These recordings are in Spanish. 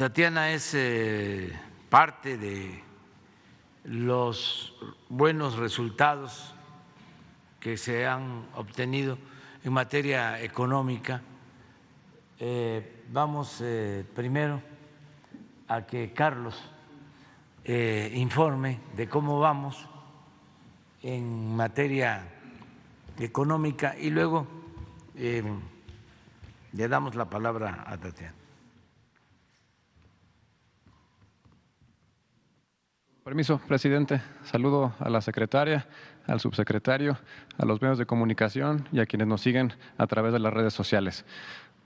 Tatiana es parte de los buenos resultados que se han obtenido en materia económica. Vamos primero a que Carlos informe de cómo vamos en materia económica y luego le damos la palabra a Tatiana. Permiso, presidente. Saludo a la secretaria, al subsecretario, a los medios de comunicación y a quienes nos siguen a través de las redes sociales.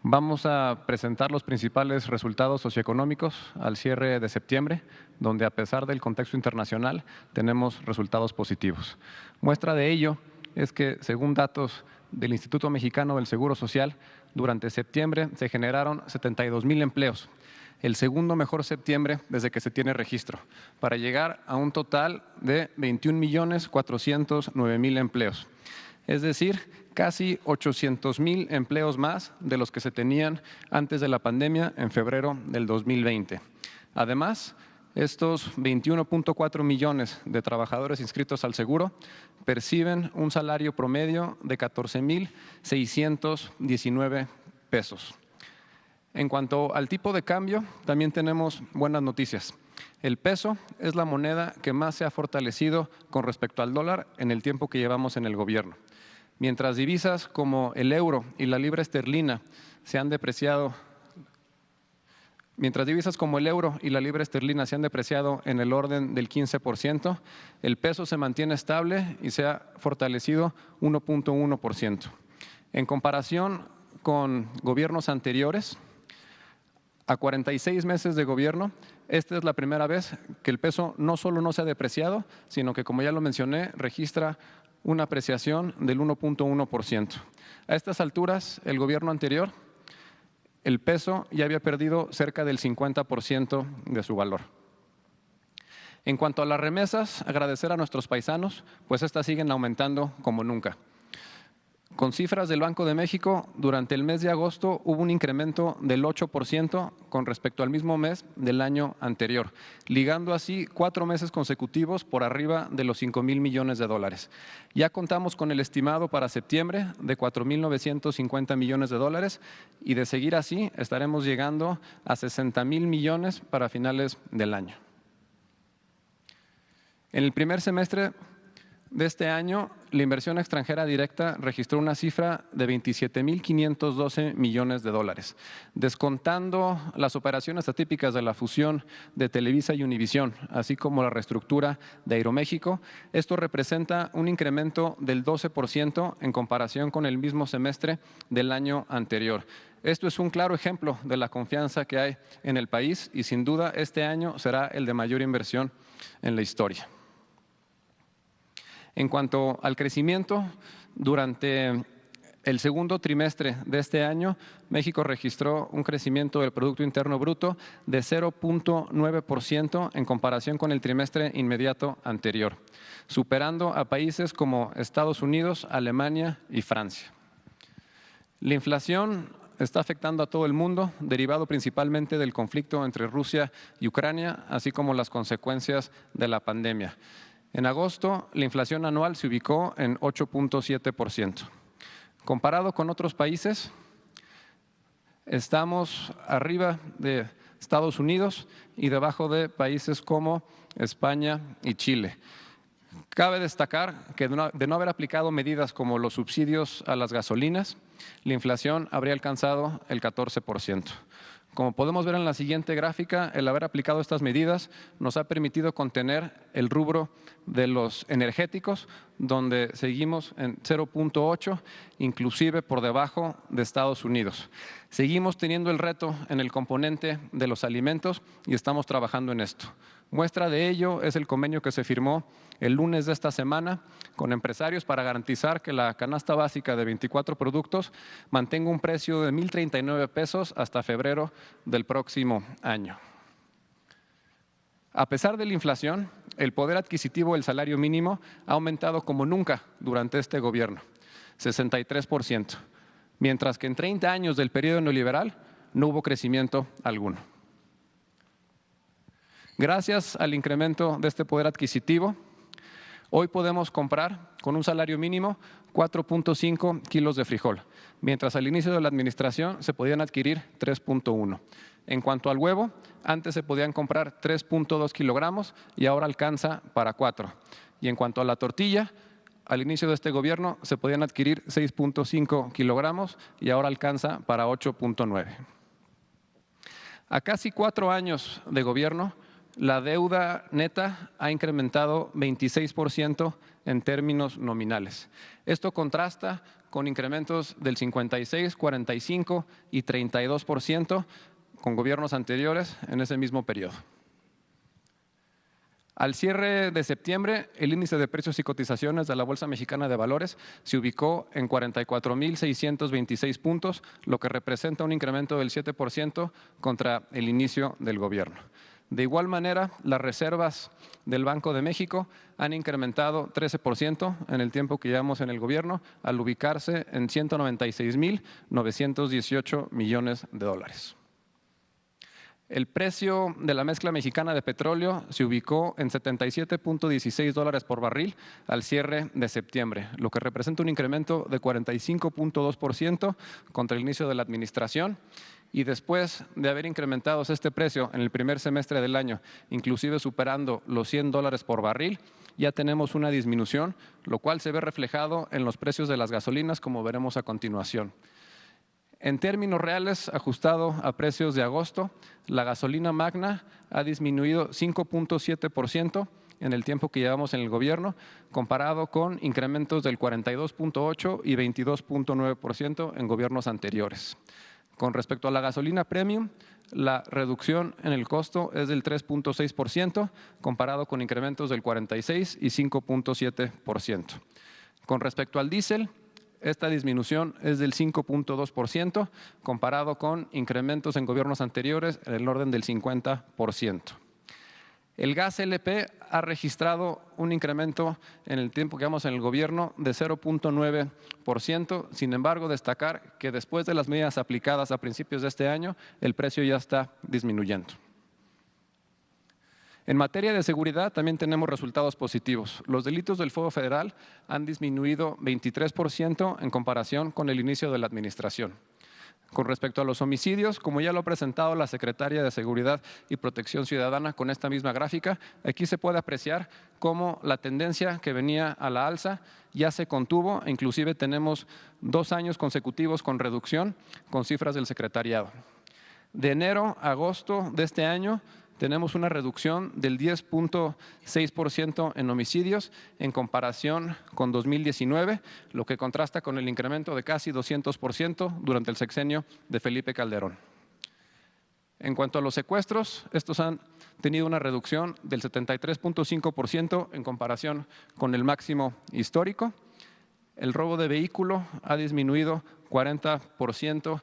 Vamos a presentar los principales resultados socioeconómicos al cierre de septiembre, donde a pesar del contexto internacional tenemos resultados positivos. Muestra de ello es que, según datos del Instituto Mexicano del Seguro Social, durante septiembre se generaron 72,000 empleos, el segundo mejor septiembre desde que se tiene registro, para llegar a un total de 21,409,000 empleos. Es decir, casi 800,000 empleos más de los que se tenían antes de la pandemia en febrero del 2020. Además, estos 21,4 millones de trabajadores inscritos al seguro perciben un salario promedio de 14,619 pesos. En cuanto al tipo de cambio, también tenemos buenas noticias. El peso es la moneda que más se ha fortalecido con respecto al dólar en el tiempo que llevamos en el gobierno. Mientras divisas como el euro y la libra esterlina se han depreciado, en el orden del 15%, el peso se mantiene estable y se ha fortalecido 1,1%. En comparación con gobiernos anteriores, a 46 meses de gobierno, esta es la primera vez que el peso no solo no se ha depreciado, sino que, como ya lo mencioné, registra una apreciación del 1,1%. A estas alturas, el gobierno anterior, el peso ya había perdido cerca del 50% de su valor. En cuanto a las remesas, agradecer a nuestros paisanos, pues estas siguen aumentando como nunca. Con cifras del Banco de México, durante el mes de agosto hubo un incremento del 8% con respecto al mismo mes del año anterior, ligando así 4 meses consecutivos por arriba de los 5,000 millones de dólares. Ya contamos con el estimado para septiembre de 4,950 millones de dólares y de seguir así estaremos llegando a 60,000 millones para finales del año. En el primer semestre de este año, la inversión extranjera directa registró una cifra de 27,512 millones de dólares. Descontando las operaciones atípicas de la fusión de Televisa y Univisión, así como la reestructura de Aeroméxico, esto representa un incremento del 12% en comparación con el mismo semestre del año anterior. Esto es un claro ejemplo de la confianza que hay en el país y sin duda este año será el de mayor inversión en la historia. En cuanto al crecimiento, durante el segundo trimestre de este año, México registró un crecimiento del Producto Interno Bruto de 0,9% en comparación con el trimestre inmediato anterior, superando a países como Estados Unidos, Alemania y Francia. La inflación está afectando a todo el mundo, derivado principalmente del conflicto entre Rusia y Ucrania, así como las consecuencias de la pandemia. En agosto, la inflación anual se ubicó en 8,7%. Comparado con otros países, estamos arriba de Estados Unidos y debajo de países como España y Chile. Cabe destacar que de no haber aplicado medidas como los subsidios a las gasolinas, la inflación habría alcanzado el 14%. Como podemos ver en la siguiente gráfica, el haber aplicado estas medidas nos ha permitido contener el rubro de los energéticos, donde seguimos en 0,8, inclusive por debajo de Estados Unidos. Seguimos teniendo el reto en el componente de los alimentos y estamos trabajando en esto. Muestra de ello es el convenio que se firmó el lunes de esta semana con empresarios para garantizar que la canasta básica de 24 productos mantenga un precio de 1,039 pesos hasta febrero del próximo año. A pesar de la inflación, el poder adquisitivo del salario mínimo ha aumentado como nunca durante este gobierno, 63%, mientras que en 30 años del periodo neoliberal no hubo crecimiento alguno. Gracias al incremento de este poder adquisitivo, hoy podemos comprar con un salario mínimo 4.5 kilos de frijol, mientras al inicio de la administración se podían adquirir 3.1. En cuanto al huevo, antes se podían comprar 3.2 kilogramos y ahora alcanza para 4. Y en cuanto a la tortilla, al inicio de este gobierno se podían adquirir 6.5 kilogramos y ahora alcanza para 8.9. A casi 4 años de gobierno, la deuda neta ha incrementado 26% en términos nominales. Esto contrasta con incrementos del 56, 45 y 32% con gobiernos anteriores en ese mismo periodo. Al cierre de septiembre, el índice de precios y cotizaciones de la Bolsa Mexicana de Valores se ubicó en 44.626 puntos, lo que representa un incremento del 7% contra el inicio del gobierno. De igual manera, las reservas del Banco de México han incrementado 13% en el tiempo que llevamos en el gobierno, al ubicarse en 196.918 millones de dólares. El precio de la mezcla mexicana de petróleo se ubicó en $77.16 por barril al cierre de septiembre, lo que representa un incremento de 45.2% contra el inicio de la administración. Y después de haber incrementado este precio en el primer semestre del año, inclusive superando los $100 por barril, ya tenemos una disminución, lo cual se ve reflejado en los precios de las gasolinas, como veremos a continuación. En términos reales, ajustado a precios de agosto, la gasolina magna ha disminuido 5.7% en el tiempo que llevamos en el gobierno, comparado con incrementos del 42.8% y 22.9% en gobiernos anteriores. Con respecto a la gasolina premium, la reducción en el costo es del 3.6%, comparado con incrementos del 46% y 5.7%. Con respecto al diésel, esta disminución es del 5.2%, comparado con incrementos en gobiernos anteriores en el orden del 50%. El gas LP ha registrado un incremento en el tiempo que llevamos en el gobierno de 0.9%. Sin embargo, destacar que después de las medidas aplicadas a principios de este año, el precio ya está disminuyendo. En materia de seguridad también tenemos resultados positivos. Los delitos del fuero federal han disminuido 23% en comparación con el inicio de la administración. Con respecto a los homicidios, como ya lo ha presentado la Secretaria de Seguridad y Protección Ciudadana con esta misma gráfica, aquí se puede apreciar cómo la tendencia que venía a la alza ya se contuvo e inclusive tenemos 2 años consecutivos con reducción con cifras del secretariado. De enero a agosto de este año, tenemos una reducción del 10.6% en homicidios en comparación con 2019, lo que contrasta con el incremento de casi 200% durante el sexenio de Felipe Calderón. En cuanto a los secuestros, estos han tenido una reducción del 73.5% en comparación con el máximo histórico. El robo de vehículo ha disminuido 40%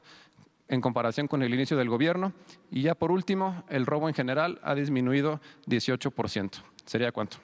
en comparación con el inicio del gobierno. Y ya por último, el robo en general ha disminuido 18%. ¿Sería cuánto?